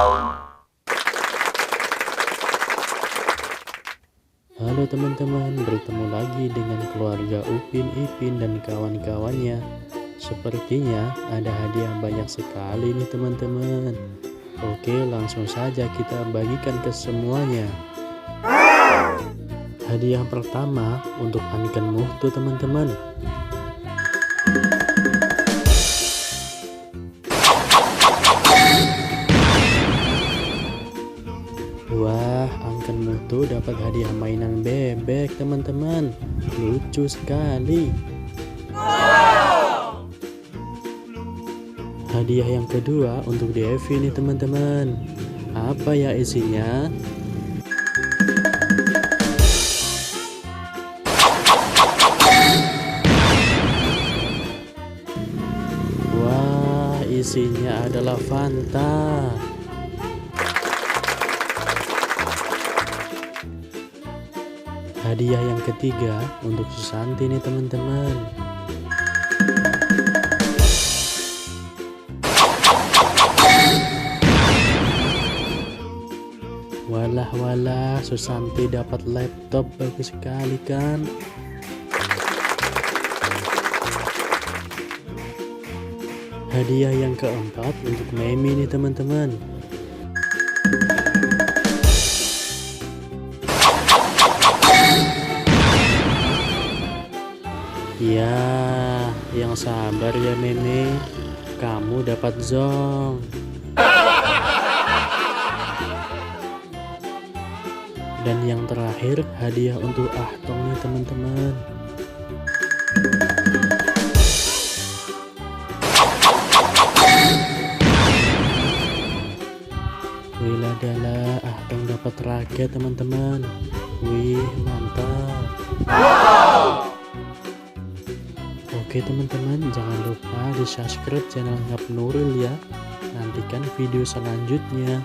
Halo teman-teman, bertemu lagi dengan keluarga Upin Ipin dan kawan-kawannya. Sepertinya ada hadiah banyak sekali nih teman-teman. Oke, langsung saja kita bagikan ke semuanya. Hadiah pertama untuk Anken Muhtu teman-teman. Wah, Anken Muhtu dapat hadiah mainan bebek teman-teman. Lucu sekali. Hadiah yang kedua untuk Devi nih teman-teman. Apa ya isinya? Wah, isinya adalah Fanta. Hadiah yang ketiga untuk Susanti nih teman-teman. Walah, Susanti dapat laptop, bagus sekali kan? Hadiah yang keempat untuk Memi nih teman-teman. Ya, yang sabar ya Meme, kamu dapat zong. Dan yang terakhir hadiah untuk Ahtong nih teman-teman. Wiladala, Ahtong dapat raket teman-teman. Wih, mantap. Oke teman-teman, jangan lupa di subscribe channel Ngap Nuril ya. Nantikan video selanjutnya.